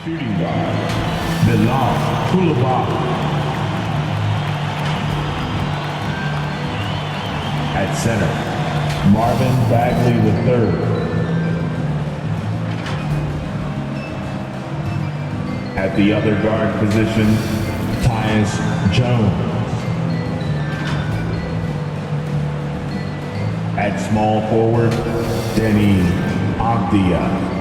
Shooting guard, Milan Koulibaly. At center, Marvin Bagley III. At the other guard position, Tyus Jones. At small forward, Deni Avdia.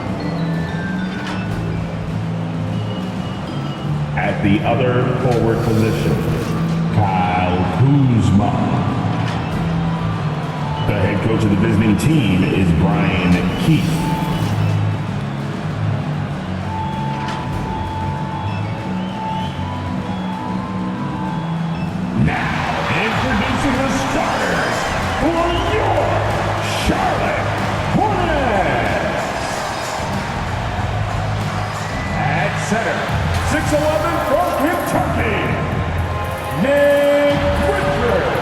At the other forward position, Kyle Kuzma. The head coach of the visiting team is Brian Keith. Now, introducing the starters for your Charlotte Hornets. At center, 6'11" from Kentucky, Nick Richards.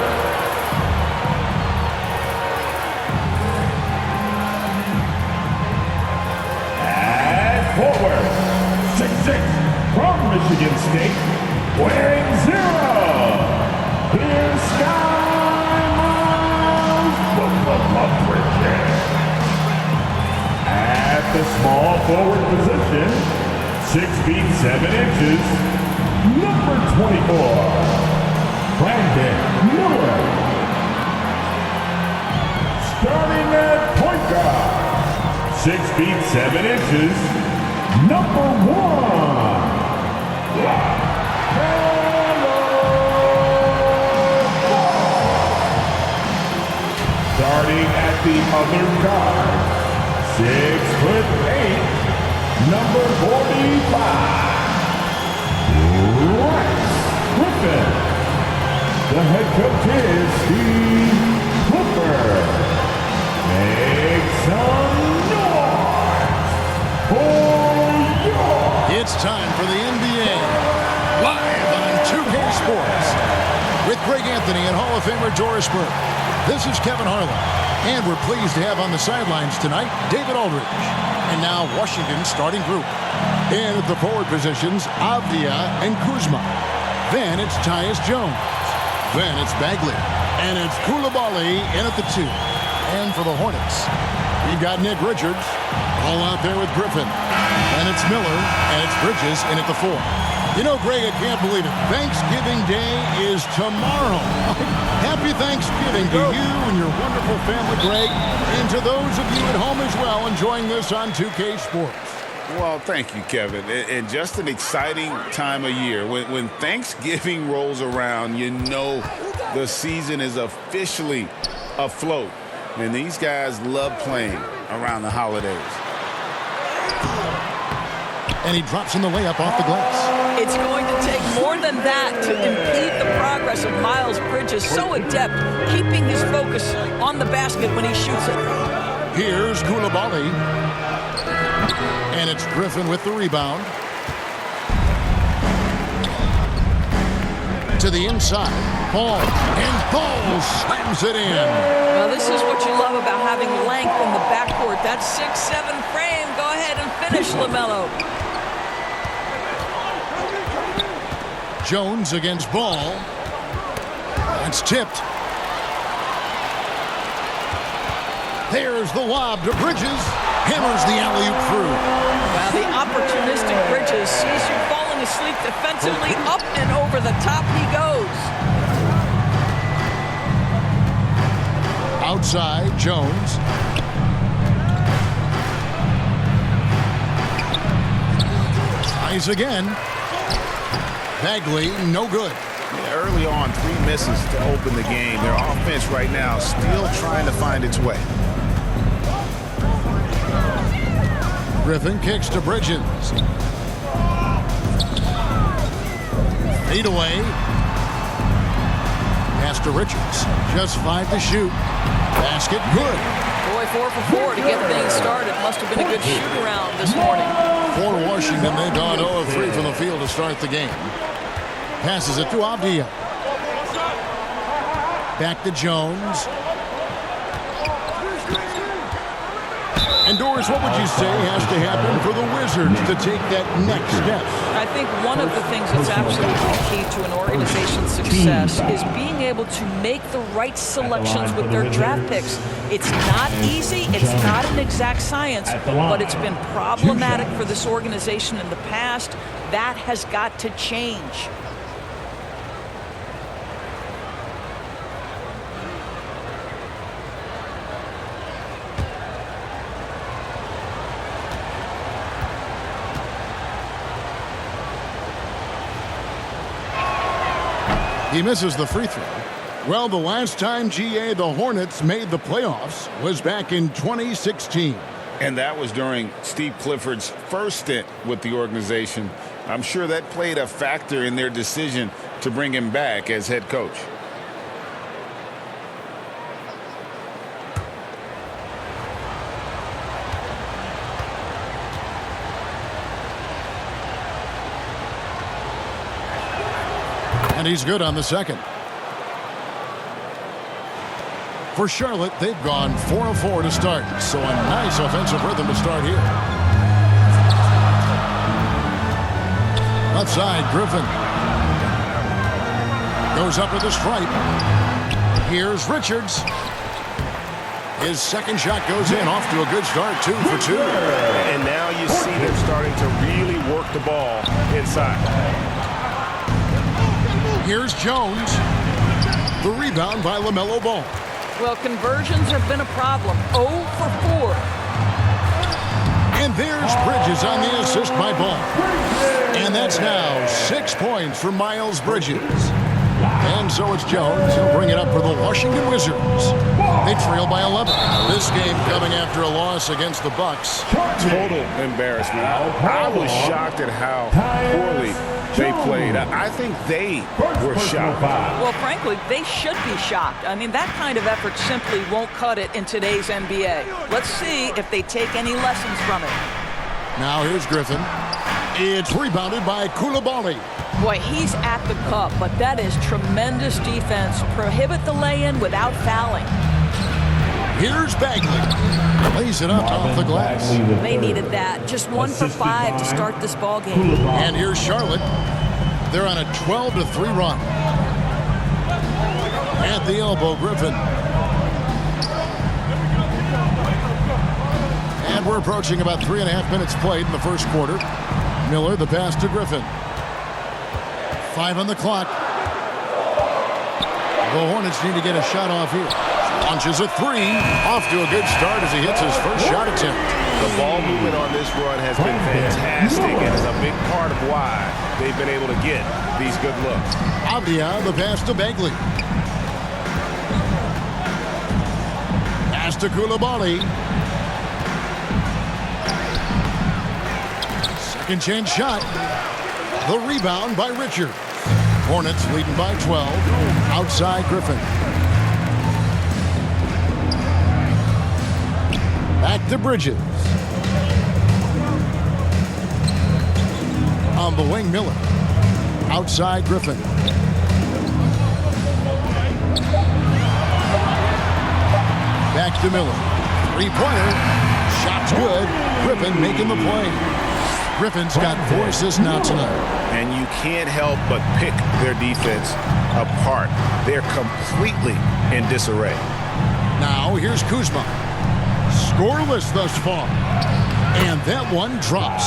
At forward, 6'6" from Michigan State, wearing 0. Here's Sky Miles Bridges. At the small forward position, 6 feet 7 inches, number 24, Brandon Miller. Starting at point guard, 6 feet 7 inches, number 1, starting at the other guard, 6'8", number 45, Rex Griffin. The head coach is Steve Clifford. Make some noise for your... It's time for the NBA, live on 2K Sports. With Greg Anthony and Hall of Famer Doris Burke. This is Kevin Harlan, and we're pleased to have on the sidelines tonight David Aldridge. And now Washington's starting group. In at the forward positions, Avdia and Kuzma. Then it's Tyus Jones. Then it's Bagley. And it's Koulibaly in at the 2. And for the Hornets, we've got Nick Richards all out there with Griffin. And it's Miller, and it's Bridges in at the 4. You know, Greg, I can't believe it. Thanksgiving Day is tomorrow. Happy Thanksgiving to you and your wonderful family, Greg, and to those of you at home as well enjoying this on 2K Sports. Well, thank you, Kevin. And just an exciting time of year. When Thanksgiving rolls around, you know the season is officially afloat. And these guys love playing around the holidays. And he drops in the layup off the glass. It's going to take more than that to impede the progress of Miles Bridges. So adept, keeping his focus on the basket when he shoots it. Here's Koulibaly. And it's Griffin with the rebound. To the inside. Paul. And Paul slams it in. Well, this is what you love about having length in the backcourt. That 6'7" frame. Go ahead and finish, LaMelo. Jones against Ball. It's tipped. There's the lob to Bridges. Hammers the alley-oop through. Wow, the opportunistic Bridges sees you falling asleep defensively. Up and over the top he goes. Outside, Jones. Tries again. Bagley, no good. Yeah, early on, 3 misses to open the game. Their offense right now still trying to find its way. Griffin kicks to Bridges. Fade away. Pass to Richards. Just 5 to shoot. Basket good. Boy, 4 for 4 to get things started. Must have been a good shoot-around this morning. For Washington, they've gone 0 of 3 from the field to start the game. Passes it to Avdia. Back to Jones. And Doris, what would you say has to happen for the Wizards to take that next step? I think one of the things that's absolutely key to an organization's success is being able to make the right selections with their draft picks. It's not easy, it's not an exact science, but it's been problematic for this organization in the past. That has got to change. He misses the free throw. Well, the last time the Hornets made the playoffs was back in 2016. And that was during Steve Clifford's first stint with the organization. I'm sure that played a factor in their decision to bring him back as head coach. And he's good on the second. For Charlotte, they've gone 4 of 4 to start, so a nice offensive rhythm to start here. Left side, Griffin. Goes up with the stripe. Here's Richards. His second shot goes in, off to a good start, 2 for 2. And now you see them starting to really work the ball inside. Here's Jones. The rebound by LaMelo Ball. Well, conversions have been a problem. 0 for 4. And there's Bridges on the assist by Ball. And that's now 6 points for Miles Bridges. And so it's Jones. He'll bring it up for the Washington Wizards. They trail by 11. This game coming after a loss against the Bucks. Total embarrassment. I was shocked at how poorly they played. I think they were shocked. Well, frankly, they should be shocked. I mean, that kind of effort simply won't cut it in today's NBA. Let's see if they take any lessons from it. Now here's Griffin. It's rebounded by Coulibaly. Boy, he's at the cup, but that is tremendous defense. Prohibit the lay-in without fouling. Here's Bagley. Lays it up off the glass. They needed that. Just 1 for 5 to start this ball game. And here's Charlotte. They're on a 12-3 run. At the elbow, Griffin. And we're approaching about 3.5 minutes played in the first quarter. Miller, the pass to Griffin. 5 on the clock. The Hornets need to get a shot off here. Launches a 3. Off to a good start as he hits his first shot attempt. The ball movement on this run has been fantastic and is a big part of why they've been able to get these good looks. Avdia, the pass to Bagley. Pass to Coulibaly. Second chance shot. The rebound by Richard. Hornets leading by 12. Outside Griffin. Back to Bridges. On the wing, Miller. Outside Griffin. Back to Miller. 3-pointer. Shot's good. Griffin making the play. Griffin's got 4 assists now tonight. And you can't help but pick their defense apart. They're completely in disarray. Now here's Kuzma. Scoreless thus far. And that one drops.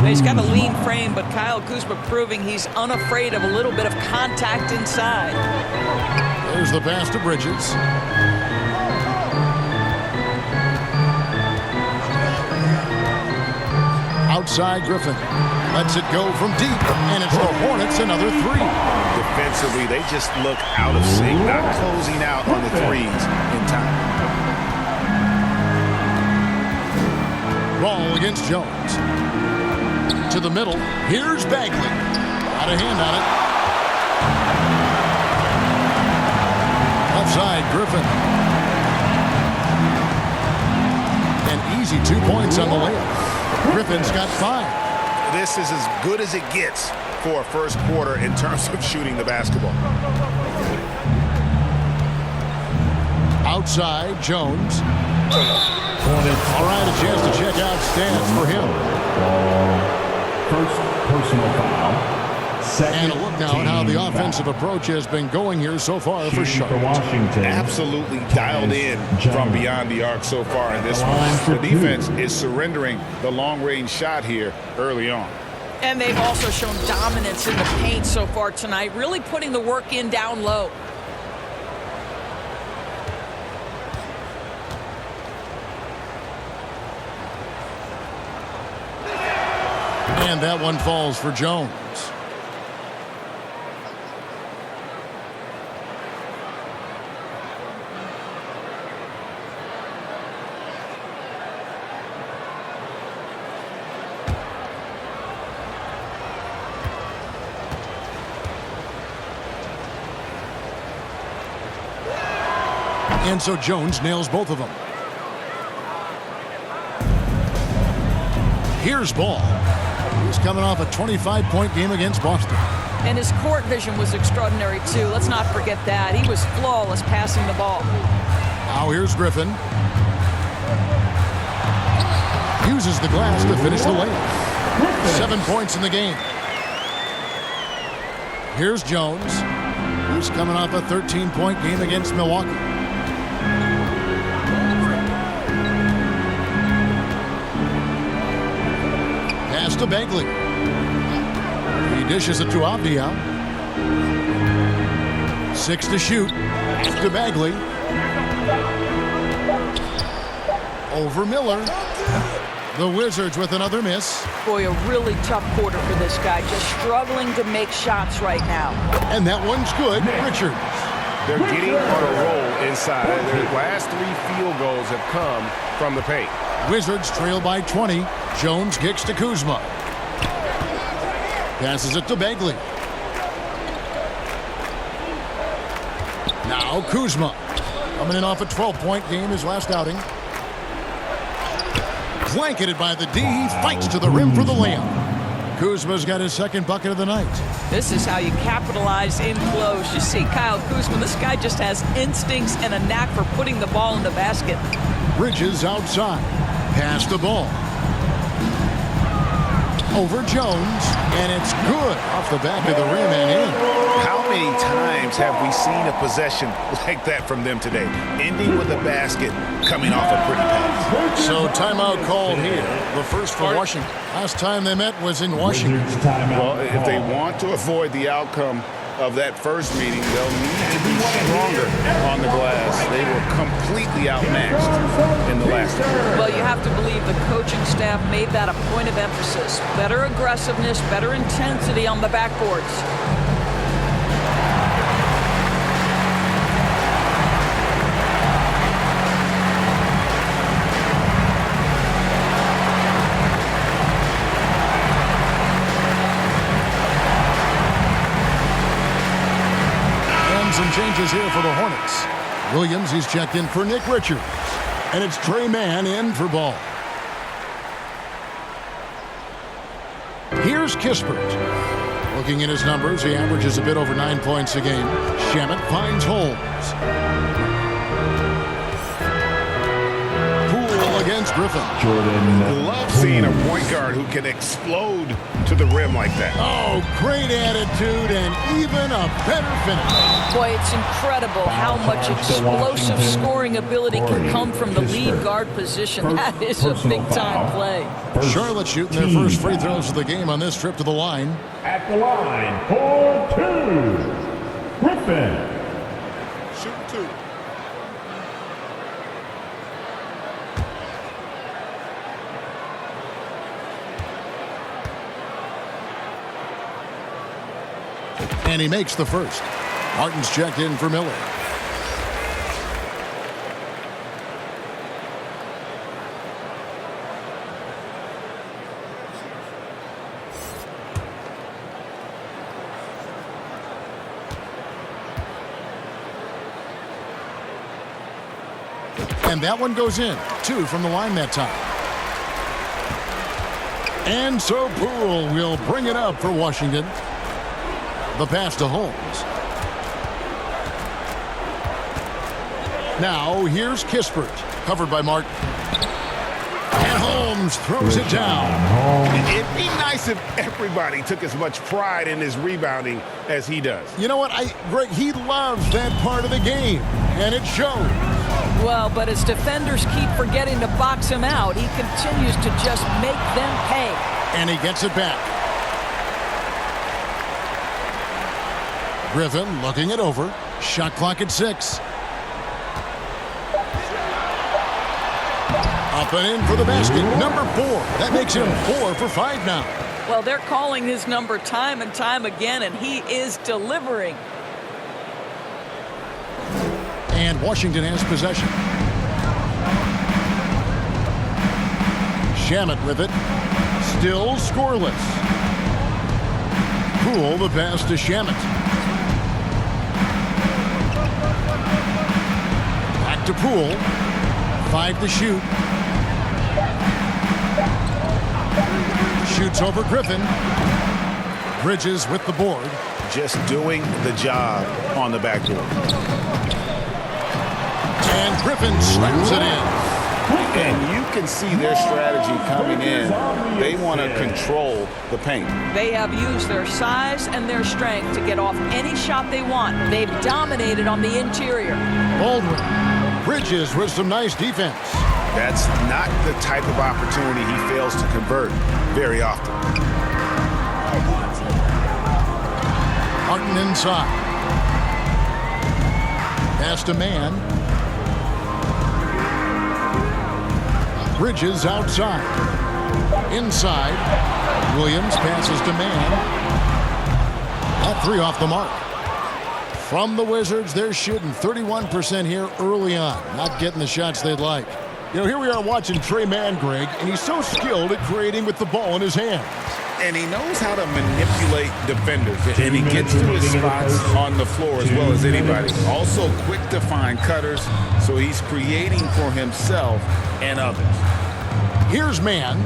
He's got a lean frame, but Kyle Kuzma proving he's unafraid of a little bit of contact inside. There's the pass to Bridges. Outside Griffin. Lets it go from deep. And it's the Hornets another 3. Defensively, they just look out of sync, not closing out on the threes in time. Ball against Jones. To the middle. Here's Bagley. Got a hand on it. Left side, Griffin. An easy 2 points on the layup. Griffin's got 5. This is as good as it gets for a first quarter in terms of shooting the basketball. Outside, Jones. 20. All right, a chance to check out stats for him. First personal foul. Second And a look now at how the offensive approach has been going here so far for Charlotte. Washington. Absolutely dialed in from beyond the arc so far in this one. The defense is surrendering the long-range shot here early on. And they've also shown dominance in the paint so far tonight, really putting the work in down low. And that one falls for Jones. And so Jones nails both of them. Here's Ball. He's coming off a 25-point game against Boston. And his court vision was extraordinary, too. Let's not forget that. He was flawless passing the ball. Now here's Griffin. Uses the glass to finish the layup. 7 points in the game. Here's Jones. He's coming off a 13-point game against Milwaukee. Pass to Bagley. He dishes it to Avdia. 6 to shoot. To Bagley. Over Miller. The Wizards with another miss. Boy, a really tough quarter for this guy. Just struggling to make shots right now. And that one's good. Richards. They're getting on a roll inside. Their last 3 field goals have come from the paint. Wizards trail by 20. Jones kicks to Kuzma. Passes it to Bagley. Now Kuzma. Coming in off a 12-point game his last outing. Blanketed by the D. He fights to the rim for the layup. Kuzma's got his second bucket of the night. This is how you capitalize in close. You see Kyle Kuzma, this guy just has instincts and a knack for putting the ball in the basket. Bridges outside. Pass the ball. Over Jones. And it's good off the back of the rim and in. How many times have we seen a possession like that from them today? Ending with a basket, coming off a pretty pass. So timeout called here. The first for Washington. Last time they met was in Washington. Well, if they want to avoid the outcome of that first meeting, they'll need to be stronger on the glass. They were completely outmatched in the last game. Well, you have to believe the coaching staff made that a point of emphasis. Better aggressiveness, better intensity on the backboards. Some changes here for the Hornets. Williams, he's checked in for Nick Richards. And it's Trey Mann in for Ball. Here's Kispert. Looking at his numbers, he averages a bit over 9 points a game. Shamet finds Holmes. Poole against Griffin. Jordan. Love seeing a point guard who can explode to the rim like that. Oh, great attitude and even a better finish. Boy, it's incredible how much explosive scoring ability can come from the lead guard position. That is a big-time play. Charlotte shooting their first free throws of the game on this trip to the line. At the line for 2. Griffin. Shoot 2. And he makes the first. Martin's checked in for Miller. And that one goes in. 2 from the line that time. And so Poole will bring it up for Washington. The pass to Holmes. Now here's Kispert, covered by Martin. And Holmes throws it down. It'd be nice if everybody took as much pride in his rebounding as he does. You know what? Greg, he loves that part of the game, and it shows. Well, but as defenders keep forgetting to box him out, he continues to just make them pay. And he gets it back. Griffin looking it over. Shot clock at 6. Up and in for the basket. Number 4. That makes him 4 for 5 now. Well, they're calling his number time and time again, and he is delivering. And Washington has possession. Shamet with it. Still scoreless. Poole the pass to Shamet. Back to Poole. 5 to shoot. Shoots over Griffin. Bridges with the board. Just doing the job on the backboard. And Griffin slams it in. And you can see their strategy coming in. They want to control the paint. They have used their size and their strength to get off any shot they want. They've dominated on the interior. Baldwin. Bridges with some nice defense. That's not the type of opportunity he fails to convert very often. Martin inside. Pass to Man. Bridges outside. Inside. Williams passes to Man. That 3 off the mark. From the Wizards, they're shooting 31% here early on. Not getting the shots they'd like. You know, here we are watching Trey Mann, Greg, and he's so skilled at creating with the ball in his hands. And he knows how to manipulate defenders. And he gets to his spots on the floor as well as anybody. Also quick to find cutters, so he's creating for himself and others. Here's Mann.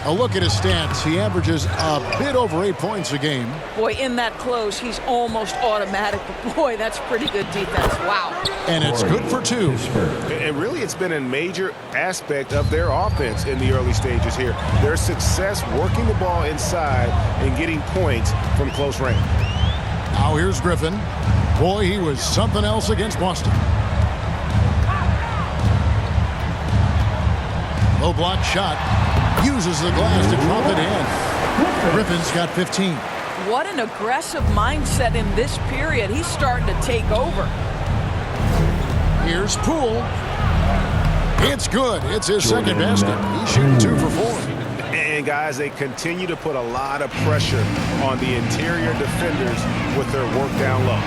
A look at his stats. He averages a bit over 8 points a game. Boy, in that close, he's almost automatic. But boy, that's pretty good defense. Wow. And it's good for 2. And really, it's been a major aspect of their offense in the early stages here. Their success working the ball inside and getting points from close range. Now here's Griffin. Boy, he was something else against Boston. Low block shot. Uses the glass to drop it in. Griffin's got 15. What an aggressive mindset in this period. He's starting to take over. Here's Poole. It's good. It's his second basket. He's shooting 2 for 4. And guys, they continue to put a lot of pressure on the interior defenders with their work down low.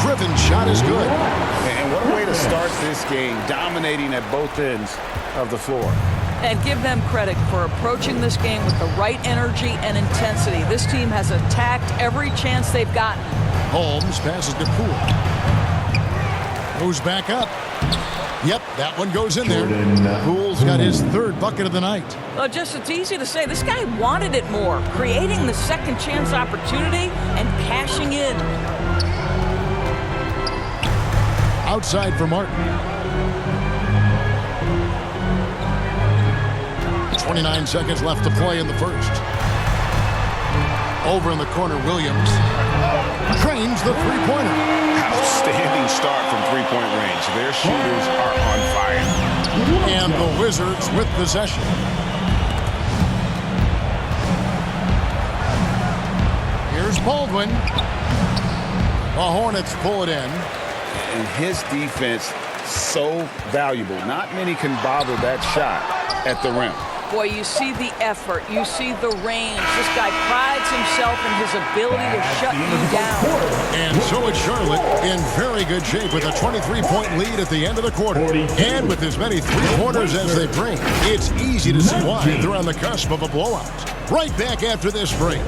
Griffin's shot is good. And what a way to start this game, dominating at both ends of the floor. And give them credit for approaching this game with the right energy and intensity. This team has attacked every chance they've gotten. Holmes passes to Poole. Goes back up. Yep, that one goes in there. Poole's got his 3rd bucket of the night. Well, it's easy to say. This guy wanted it more, creating the second chance opportunity and cashing in. Outside for Martin. 29 seconds left to play in the first. Over in the corner, Williams trains the three-pointer. Outstanding start from three-point range. Their shooters are on fire. And the Wizards with possession. Here's Baldwin. The Hornets pull it in. And his defense so valuable. Not many can bother that shot at the rim. Boy, you see the effort. You see the range. This guy prides himself in his ability to shut you down. And so it's Charlotte in very good shape with a 23-point lead at the end of the quarter. And with as many three-pointers as they bring, it's easy to see why they're on the cusp of a blowout. Right back after this break.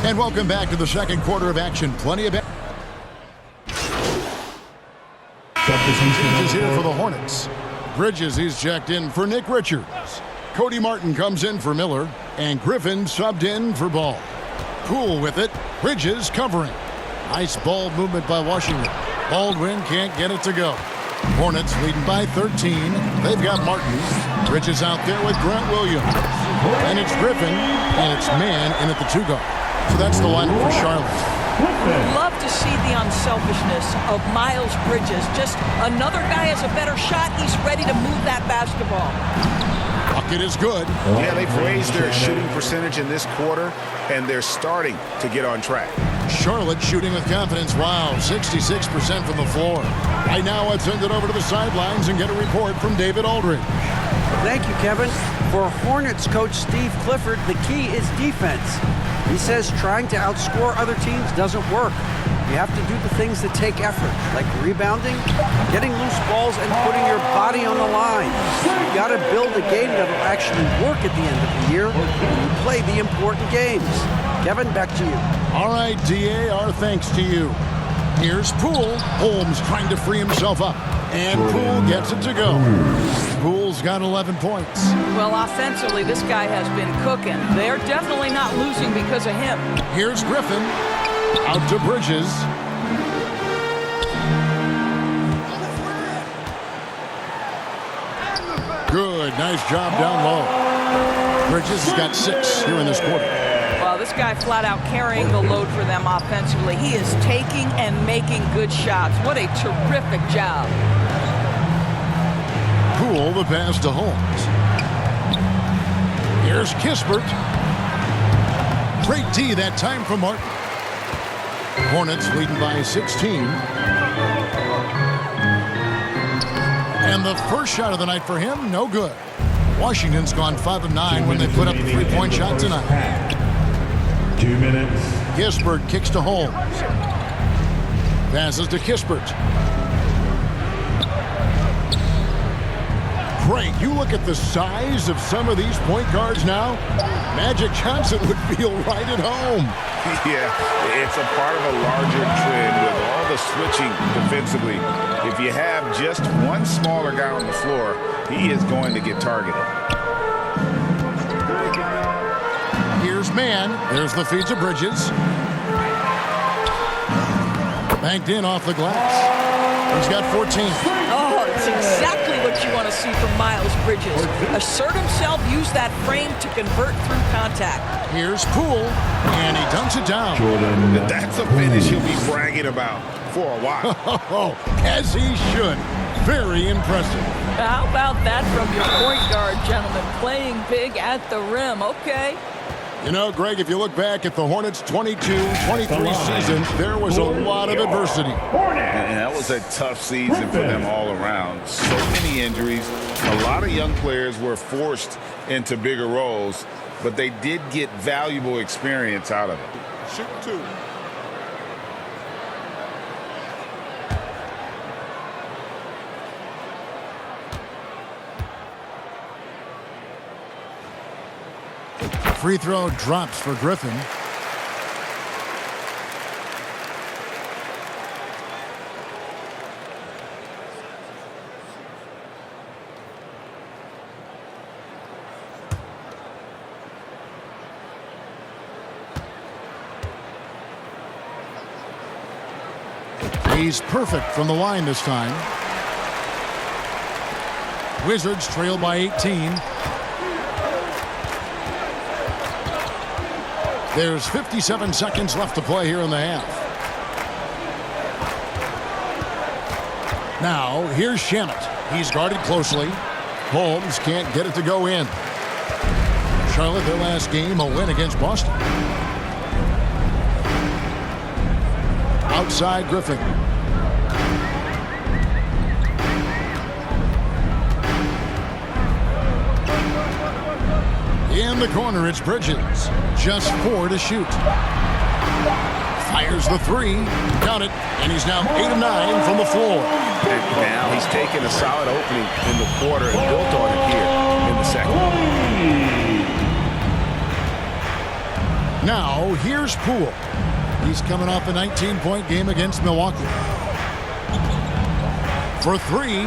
And welcome back to the second quarter of action. Plenty of is here for the Hornets. Bridges, he's checked in for Nick Richards. Cody Martin comes in for Miller, and Griffin subbed in for Ball. Poole with it. Bridges covering. Nice ball movement by Washington. Baldwin can't get it to go. Hornets leading by 13. They've got Martin. Bridges out there with Grant Williams. And it's Griffin, and it's man in at the 2 guard. So that's the lineup for Charlotte. Love to see the unselfishness of Miles Bridges. Just another guy has a better shot. He's ready to move that basketball. Bucket is good. Yeah, they've raised their shooting percentage in this quarter, and they're starting to get on track. Charlotte shooting with confidence. Wow, 66% from the floor. Right now, let's send it over to the sidelines and get a report from David Aldridge. Thank you, Kevin. For Hornets coach Steve Clifford, the key is defense. He says trying to outscore other teams doesn't work. You have to do the things that take effort, like rebounding, getting loose balls, and putting your body on the line. You've got to build a game that will actually work at the end of the year when you play the important games. Kevin, back to you. All right, DA, our thanks to you. Here's Poole. Holmes trying to free himself up. And Poole gets it to go. Poole's got 11 points. Well, offensively, this guy has been cooking. They're definitely not losing because of him. Here's Griffin. Out to Bridges. Good. Nice job down low. Bridges has got 6 here in this quarter. Well, this guy flat out carrying the load for them offensively. He is taking and making good shots. What a terrific job. Poole, the pass to Holmes. Here's Kispert. Great D that time from Martin. Hornets leading by 16. And the first shot of the night for him, no good. Washington's gone 5 of 9 when they put up the 3-point shot tonight. 2 minutes. Kispert kicks to Holmes. Passes to Kispert. Greg, you look at the size of some of these point guards now. Magic Johnson would feel right at home. Yeah, it's a part of a larger trend with all the switching defensively. If you have just one smaller guy on the floor, he is going to get targeted. Here's man. There's the feed to Bridges. Banked in off the glass. He's got 14. Oh, it's exactly what you want to see from Miles Bridges. Assert himself, use that frame to convert through contact. Here's Poole, and he dunks it down. Jordan. That's a finish he'll be bragging about for a while. As he should. Very impressive. How about that from your point guard, gentlemen? Playing big at the rim. Okay. You know, Greg, if you look back at the Hornets' 22-23 season, there was a lot of adversity. And that was a tough season for them all around. So many injuries. A lot of young players were forced into bigger roles, but they did get valuable experience out of it. Shoot 2. Free throw drops for Griffin. He's perfect from the line this time. Wizards trail by 18. There's 57 seconds left to play here in the half. Now, here's Shamet. He's guarded closely. Holmes can't get it to go in. Charlotte, their last game, a win against Boston. Outside Griffin. In the corner, it's Bridges. Just 4 to shoot. Fires the 3. Got it. And he's now 8 of 9 from the floor. And now he's taken a solid opening in the quarter and built on it here in the second. Now, here's Poole. He's coming off a 19-point game against Milwaukee. For three.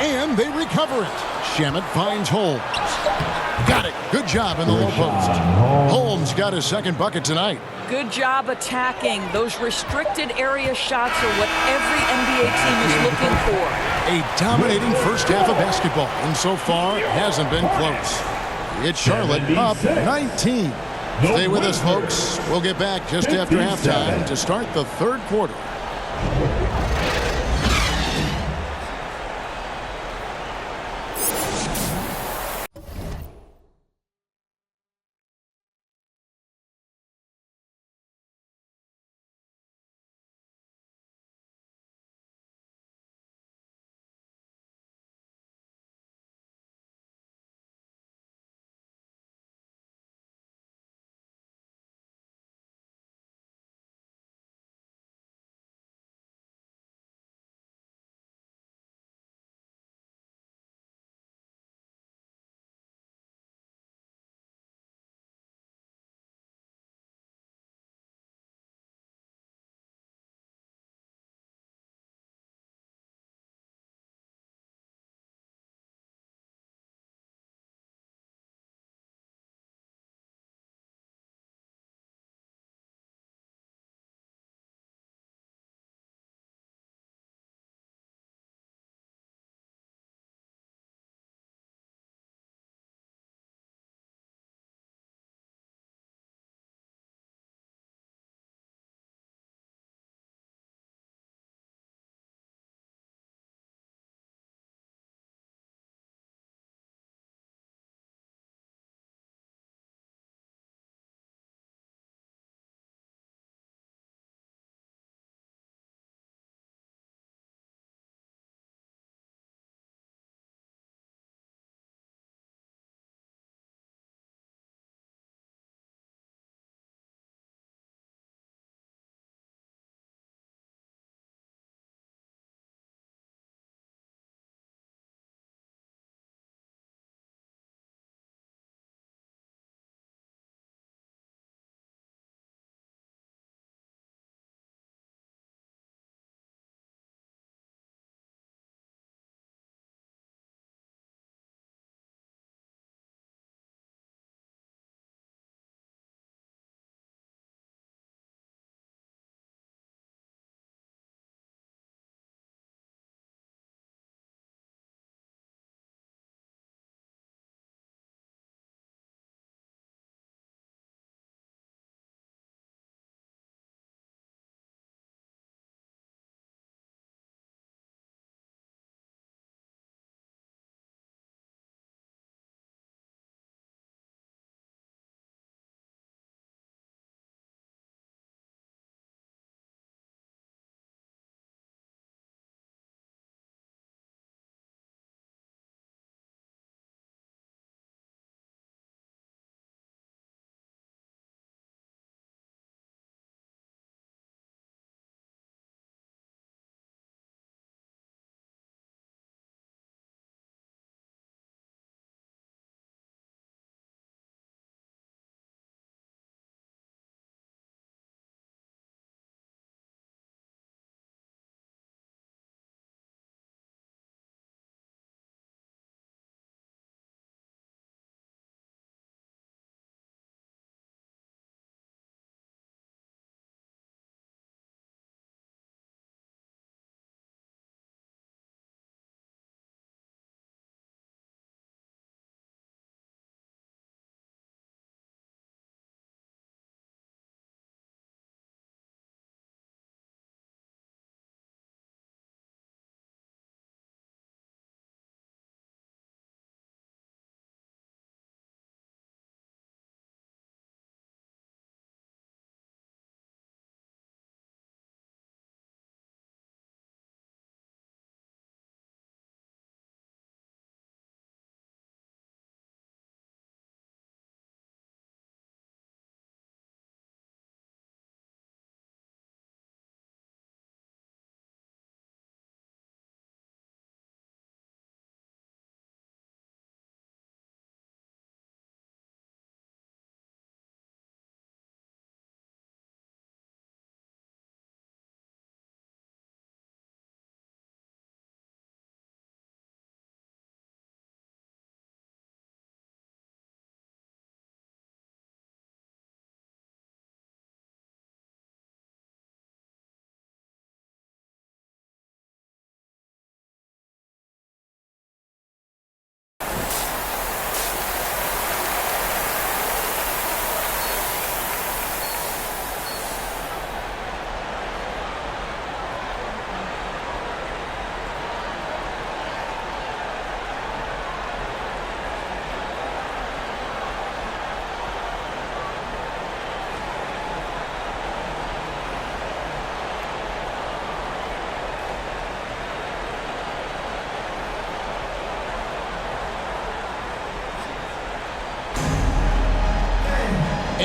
And they recover it. Shamet finds Holmes. Got it. Good job in the low post. Holmes got his second bucket tonight. Good job attacking. Those restricted area shots are what every NBA team is looking for. A dominating first half of basketball, and so far, it hasn't been close. It's Charlotte up 19. Stay with us, folks. We'll get back just after halftime to start the third quarter.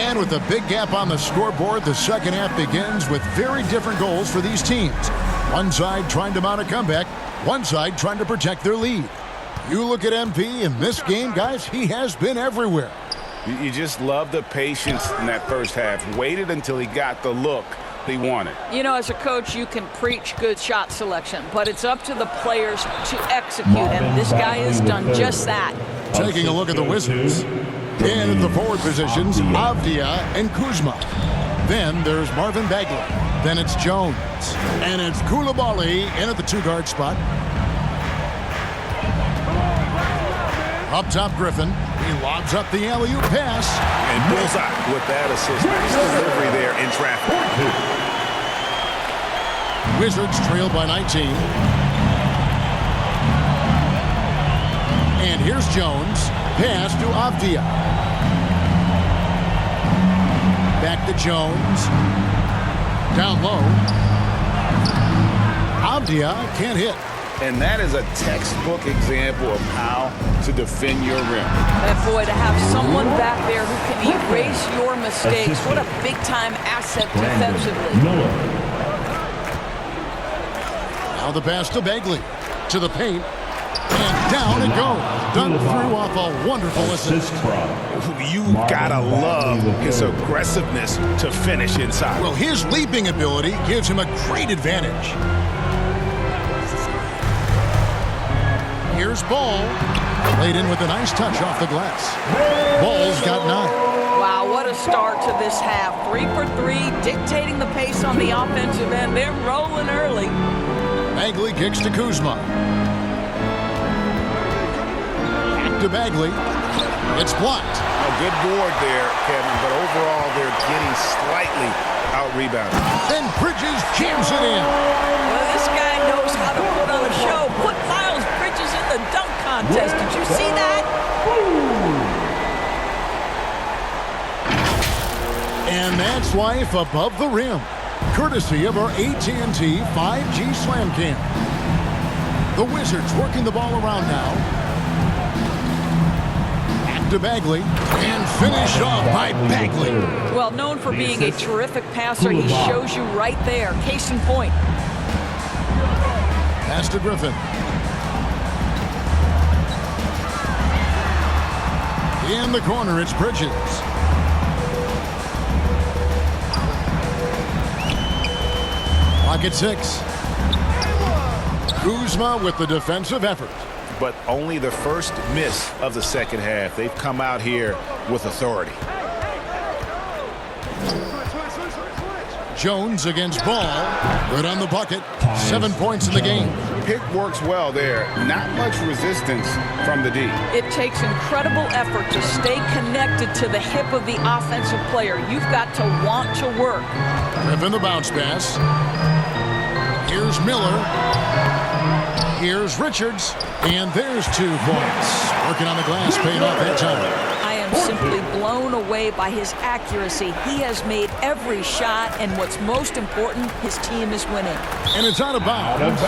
And with a big gap on the scoreboard, the second half begins with very different goals for these teams. One side trying to mount a comeback, one side trying to protect their lead. You look at MP in this game, guys, he has been everywhere. You just love the patience in that first half. Waited until he got the look he wanted. You know, as a coach, you can preach good shot selection, but it's up to the players to execute, and this guy has done just that. Taking a look at the Wizards. In at the forward positions, Avdia and Kuzma. Then there's Marvin Bagley. Then it's Jones. And it's Koulibaly in at the two-guard spot. Up top, Griffin. He lobs up the alley-oop pass. And bullseye with that assist. Nice delivery there in traffic. Wizards trail by 19. And here's Jones. Pass to Avdia. Back to Jones. Down low. Avdia can't hit. And that is a textbook example of how to defend your rim. And boy, to have someone back there who can erase your mistakes, what a big-time asset defensively. Now the pass to Bagley. To the paint. And down it goes. Done through off a wonderful assist. You've got to love his aggressiveness to finish inside. Well, his leaping ability gives him a great advantage. Here's Ball. Laid in with a nice touch off the glass. Ball's got 9. Wow, what a start to this half. 3 for 3, dictating the pace on the offensive end. They're rolling early. Bagley kicks to Kuzma. Back to Bagley. It's blocked. A good board there, Kevin, but overall they're getting slightly out-rebounded. Then Bridges jams it in. Well, this guy knows how to put on a show. Put Miles Bridges in the dunk contest. Did you see that? And that's life above the rim. Courtesy of our AT&T 5G Slam Cam. The Wizards working the ball around now. Back to Bagley. And finished off by Bagley. Well, known for being a terrific passer, he shows you right there. Case in point. Pass to Griffin. In the corner, it's Bridges. Clock at 6. Kuzma with the defensive effort. But only the first miss of the second half. They've come out here with authority. Jones against Ball. Good on the bucket. 7 points in the game. Pick works well there. Not much resistance from the D. It takes incredible effort to stay connected to the hip of the offensive player. You've got to want to work. Griffin the bounce pass. Here's Miller. Here's Richards. And there's 2 points. Working on the glass, paying off that time. I am simply blown away by his accuracy. He has made every shot, and what's most important, his team is winning. And it's out of bounds.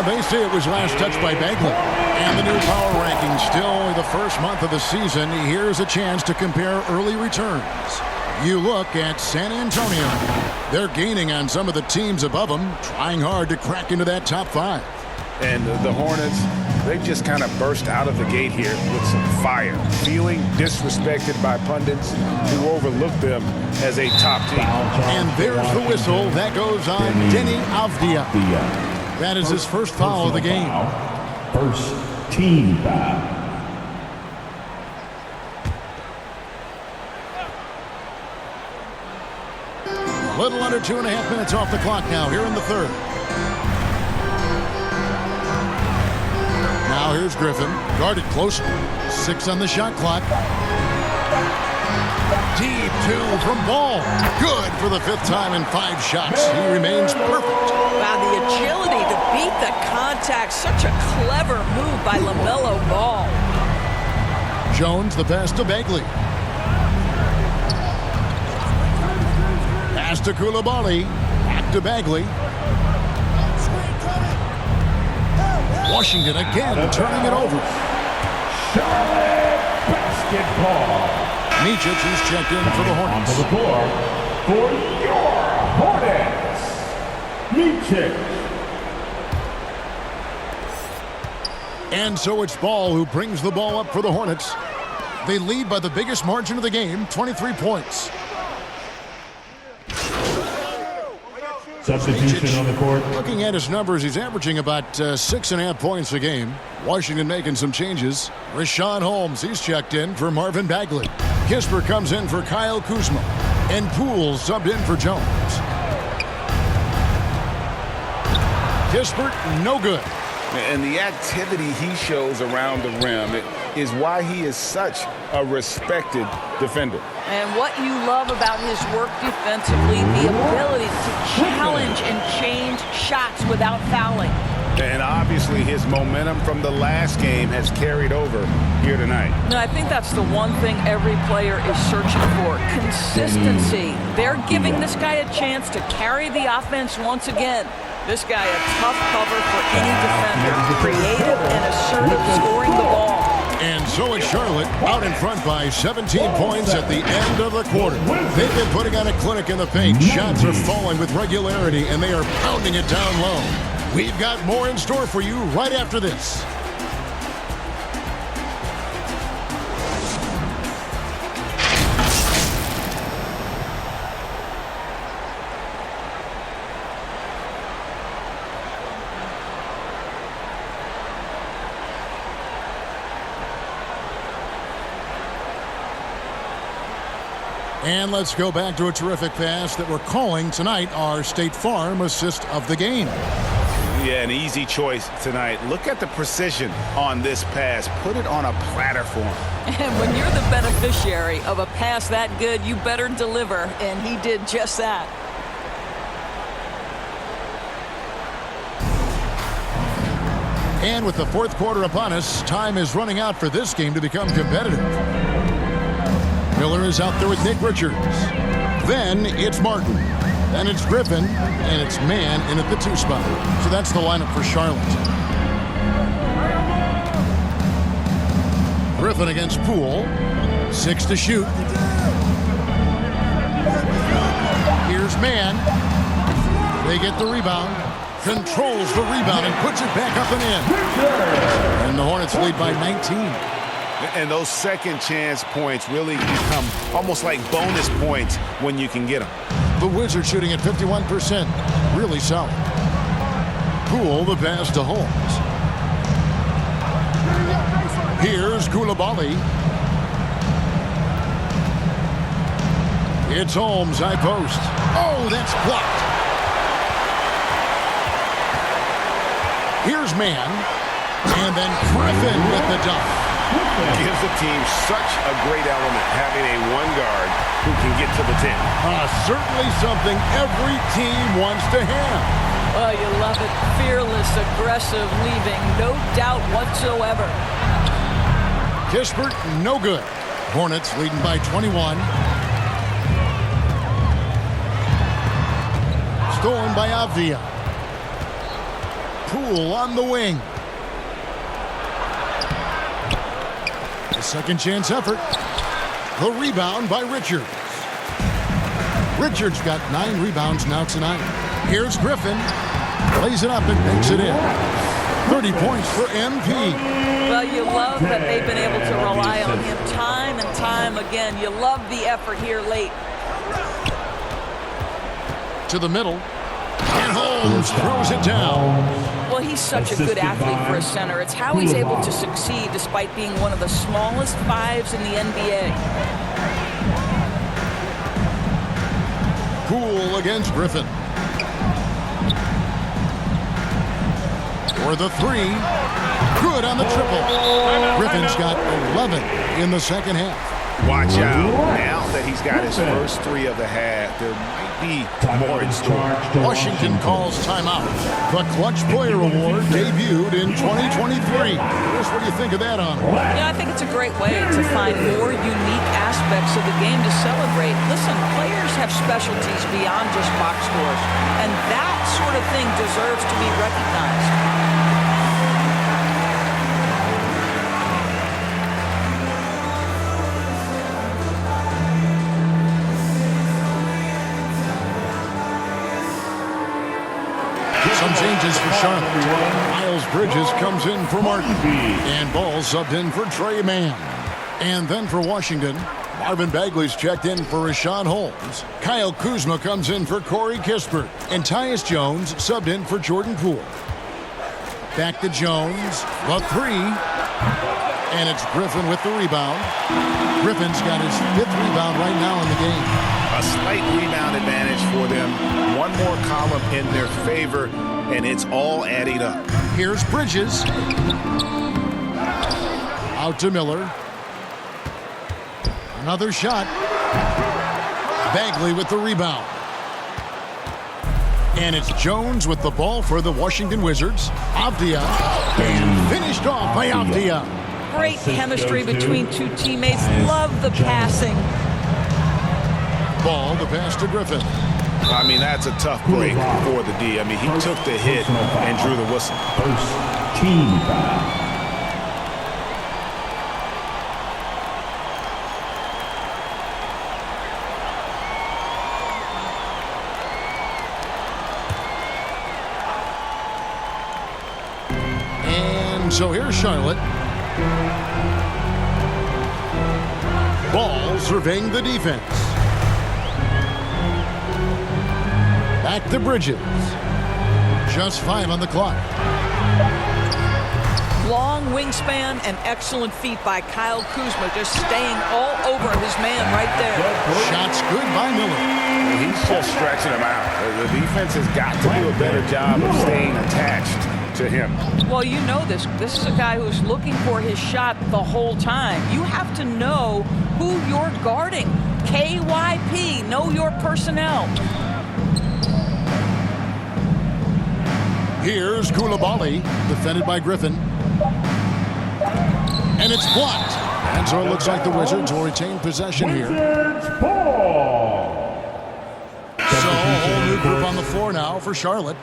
They say it was last touched by Bagley. And the new power ranking, still only the first month of the season. Here's a chance to compare early returns. You look at San Antonio. They're gaining on some of the teams above them, trying hard to crack into that top 5. And the Hornets, they've just kind of burst out of the gate here with some fire, feeling disrespected by pundits who overlook them as a top team. And there's the whistle. That goes on Denny Avdia. That is his first foul of the game. First team foul. A little under 2.5 minutes off the clock now here in the third. Now here's Griffin, guarded closely. 6 on the shot clock. Deep 2 from Ball. Good for the 5th time in 5 shots. He remains perfect. Wow, the agility to beat the contact. Such a clever move by LaMelo Ball. Jones, the pass to Bagley. Pass to Koulibaly. Back to Bagley. Washington again turning it over. Charlotte basketball. Micic, who's checked in for the Hornets. Onto the floor for your Hornets, Micic. And so it's Ball who brings the ball up for the Hornets. They lead by the biggest margin of the game, 23 points. Substitution on the court. Looking at his numbers, he's averaging about 6.5 points a game. Washington making some changes. Richaun Holmes, he's checked in for Marvin Bagley. Kispert comes in for Kyle Kuzma. And Poole subbed in for Jones. Kispert, no good. And the activity he shows around the rim is why he is such a respected defender. And what you love about his work defensively, the ability to challenge and change shots without fouling. And obviously his momentum from the last game has carried over here tonight. No, I think that's the one thing every player is searching for, consistency. They're giving this guy a chance to carry the offense once again. This guy a tough cover for any defender, creative and assertive scoring the ball. And so is Charlotte, out in front by 17 points at the end of the quarter. They've been putting on a clinic in the paint. Shots are falling with regularity, and they are pounding it down low. We've got more in store for you right after this. And let's go back to a terrific pass that we're calling tonight our State Farm assist of the game. Yeah, an easy choice tonight. Look at the precision on this pass. Put it on a platter for him. And when you're the beneficiary of a pass that good, you better deliver, and he did just that. And with the fourth quarter upon us, time is running out for this game to become competitive. Miller is out there with Nick Richards. Then it's Martin. Then it's Griffin. And it's Mann in at the 2 spot. So that's the lineup for Charlotte. Griffin against Poole. 6 to shoot. Here's Mann. They get the rebound. Controls the rebound and puts it back up and in. And the Hornets lead by 19. And those second chance points really become almost like bonus points when you can get them. The Wizards shooting at 51%. Really solid. Poole the pass to Holmes. Here's Coulibaly. It's Holmes, high post. Oh, that's blocked. Here's Mann. And then Griffin with the dunk. Gives the team such a great element, having a one guard who can get to the 10. Certainly something every team wants to have. Oh, you love it. Fearless, aggressive, leaving no doubt whatsoever. Kispert, no good. Hornets leading by 21. Stolen by Avdia. Poole on the wing. Second chance effort. The rebound by Richards. Richards got 9 rebounds now tonight. Here's Griffin. Lays it up and makes it in. 30 points for MP. Well, you love that they've been able to rely on him time and time again. You love the effort here late. To the middle. And Holmes throws it down. Well, he's such a good athlete for a center. It's how he's able to succeed despite being one of the smallest 5s in the NBA. Poole against Griffin. For the 3. Good on the triple. Griffin's got 11 in the second half. Watch out. Now that he's got his first 3 of the half, there might be more in store. Washington calls timeout. The Clutch Player Award debuted in 2023. Chris, what do you think of that honor? Yeah, I think it's a great way to find more unique aspects of the game to celebrate. Listen, players have specialties beyond just box scores, and that sort of thing deserves to be recognized. Some changes for Charlotte. Miles Bridges comes in for Martin. And Ball subbed in for Trey Mann. And then for Washington, Marvin Bagley's checked in for Rashawn Holmes. Kyle Kuzma comes in for Corey Kispert. And Tyus Jones subbed in for Jordan Poole. Back to Jones. The three. And it's Griffin with the rebound. Griffin's got his 5th rebound right now in the game. A slight rebound advantage for them. One more column in their favor, and it's all adding up. Here's Bridges. Out to Miller. Another shot. Bagley with the rebound. And it's Jones with the ball for the Washington Wizards. Avdia. And finished off by Avdia. Great chemistry between two teammates. Love the passing. Ball to pass to Griffin. I mean, that's a tough break for the D. I mean, he took the hit and drew the whistle. First team foul. And so here's Charlotte. Ball surveying the defense. Back to Bridges. Just 5 on the clock. Long wingspan and excellent feet by Kyle Kuzma, just staying all over his man right there. Shots good by Miller. He's just stretching him out. The defense has got to do a better job of staying attached to him. Well, you know this. This is a guy who's looking for his shot the whole time. You have to know who you're guarding. KYP, know your personnel. Here's Koulibaly, defended by Griffin. And it's blocked. And so it looks like the Wizards will retain possession here. So a whole new group on the floor now for Charlotte.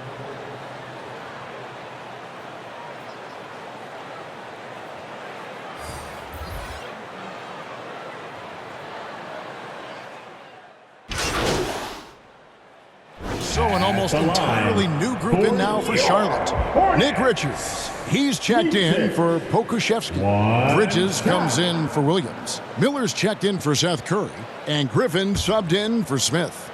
So an almost entirely new group in now for Charlotte. Nick Richards, he's checked in for Pokusevski. Bridges comes in for Williams. Miller's checked in for Seth Curry. And Griffin subbed in for Smith.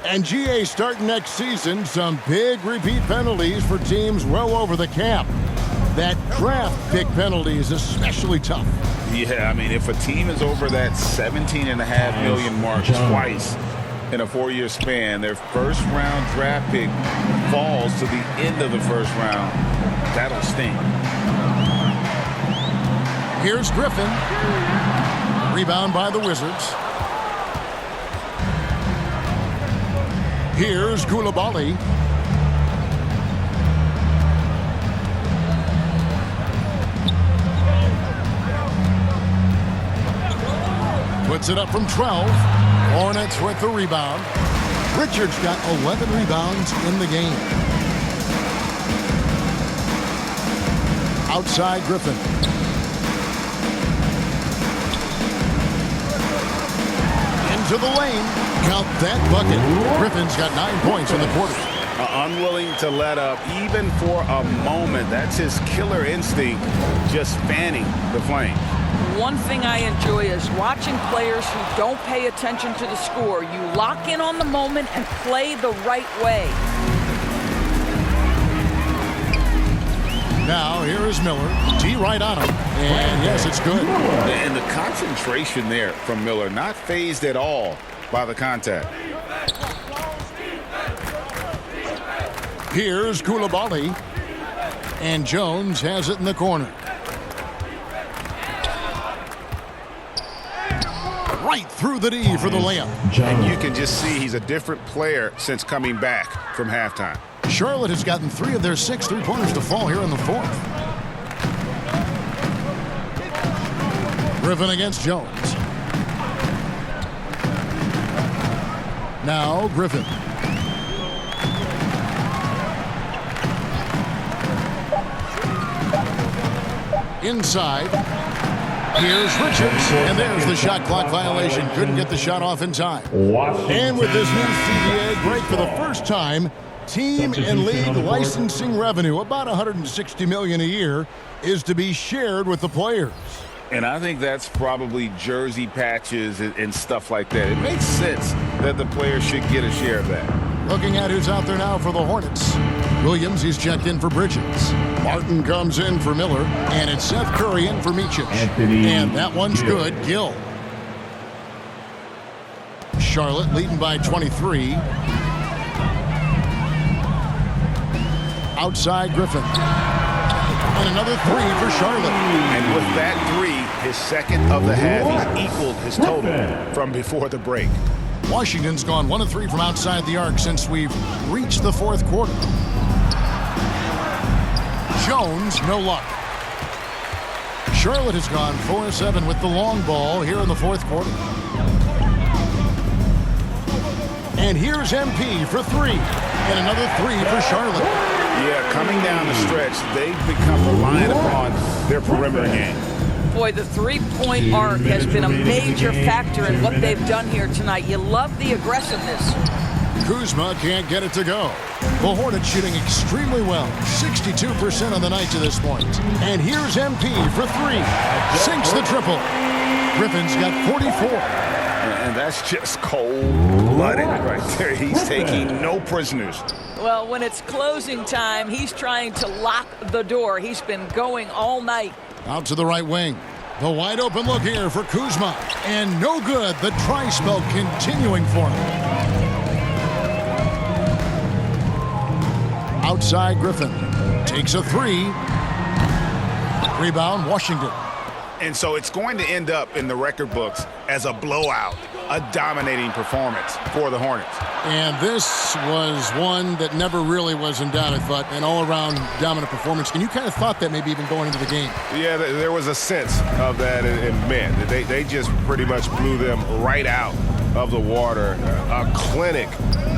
And GA starting next season, some big repeat penalties for teams well over the cap. That draft pick penalty is especially tough. Yeah, I mean, if a team is over that $17.5 million mark twice in a 4-year span, their first-round draft pick falls to the end of the first round. That'll sting. Here's Griffin. Rebound by the Wizards. Here's Koulibaly. Puts it up from 12. Hornets with the rebound. Richards got 11 rebounds in the game. Outside Griffin. Into the lane. Count that bucket. Griffin's got 9 points in the quarter. Unwilling to let up even for a moment. That's his killer instinct, just fanning the flame. One thing I enjoy is watching players who don't pay attention to the score. You lock in on the moment and play the right way. Now, here is Miller. T right on him. And yes, it's good. And the concentration there from Miller, not fazed at all by the contact. Here's Koulibaly. And Jones has it in the corner. Right through the D for the layup. And you can just see he's a different player since coming back from halftime. Charlotte has gotten 3 of their 6 3-pointers to fall here in the 4th. Griffin against Jones. Now Griffin. Inside. Here's Richards, and there's the shot clock violation. Couldn't get the shot off in time. And with this new CBA break for the first time, team and league licensing revenue, about $160 million a year, is to be shared with the players. And I think that's probably jersey patches and stuff like that. It makes sense that the players should get a share of that. Looking at who's out there now for the Hornets. Williams, he's checked in for Bridges. Martin comes in for Miller, and it's Seth Curry in for Micic. And that one's good. Gill. Charlotte leading by 23. Outside Griffin. And another three for Charlotte. And with that three, his second of the half, he's equaled his total from before the break. Washington's gone 1 of 3 from outside the arc since we've reached the fourth quarter. Jones, no luck. Charlotte has gone 4 of 7 with the long ball here in the fourth quarter. And here's MP for 3. And another 3 for Charlotte. Yeah, coming down the stretch, they've become reliant upon their perimeter game. Boy, the three-point arc has been a major factor in what they've done here tonight. You love the aggressiveness. Kuzma can't get it to go. The Hornets shooting extremely well. 62% on the night to this point. And here's MP for 3. Sinks the triple. Griffin's got 44. And that's just cold-blooded right there. He's taking no prisoners. Well, when it's closing time, he's trying to lock the door. He's been going all night. Out to the right wing. The wide open look here for Kuzma. And no good. The tri-spell continuing for him. Outside Griffin. Takes a 3. Rebound Washington. And so it's going to end up in the record books as a blowout, a dominating performance for the Hornets. And this was one that never really was in doubt, I thought, an all-around dominant performance. And you kind of thought that maybe even going into the game. Yeah, there was a sense of that in men. They just pretty much blew them right out of the water. A clinic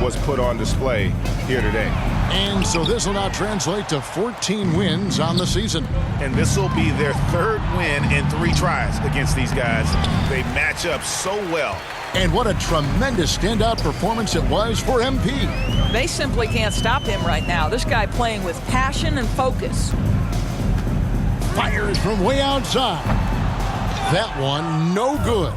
was put on display here today. And so this will now translate to 14 wins on the season. And this will be their third win in 3 tries against these guys. They match up so well. And what a tremendous standout performance it was for MP. They simply can't stop him right now. This guy playing with passion and focus. Fires from way outside. That one, no good.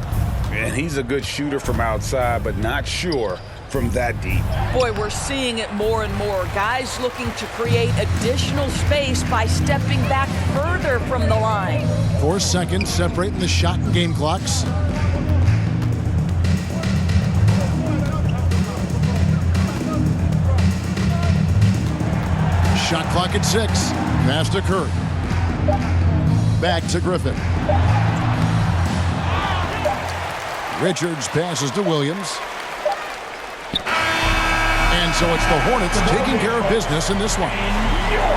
And he's a good shooter from outside, but not sure from that deep. Boy, we're seeing it more and more. Guys looking to create additional space by stepping back further from the line. 4 seconds separating the shot and game clocks. Shot clock at 6. Pass to Curry. Back to Griffin. Richards passes to Williams. And so it's the Hornets taking care of business in this one.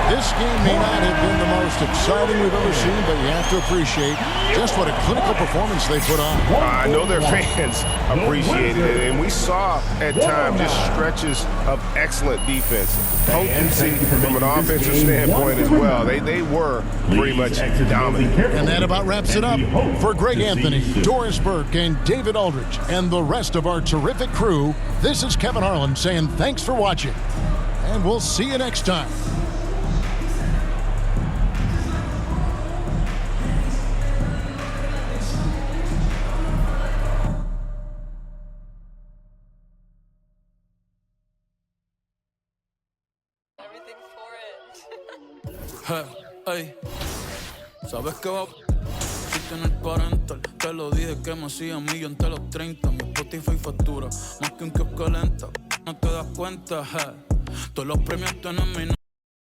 This game may not have been the most exciting we've ever seen, but you have to appreciate just what a clinical performance they put on. I know their fans appreciated it, and we saw at times just stretches of excellent defense. Potency from an offensive standpoint as well. They were pretty much dominant. And that about wraps it up. For Greg Anthony, Doris Burke, and David Aldridge, and the rest of our terrific crew, this is Kevin Harlan saying thanks for watching, and we'll see you next time. Ey, ¿sabes qué va? Si tienes parental, te lo dije que me hacía millón de los 30. Mi Spotify factura más que un kiosco lenta. No te das cuenta, todos los premios tienen mi nombre.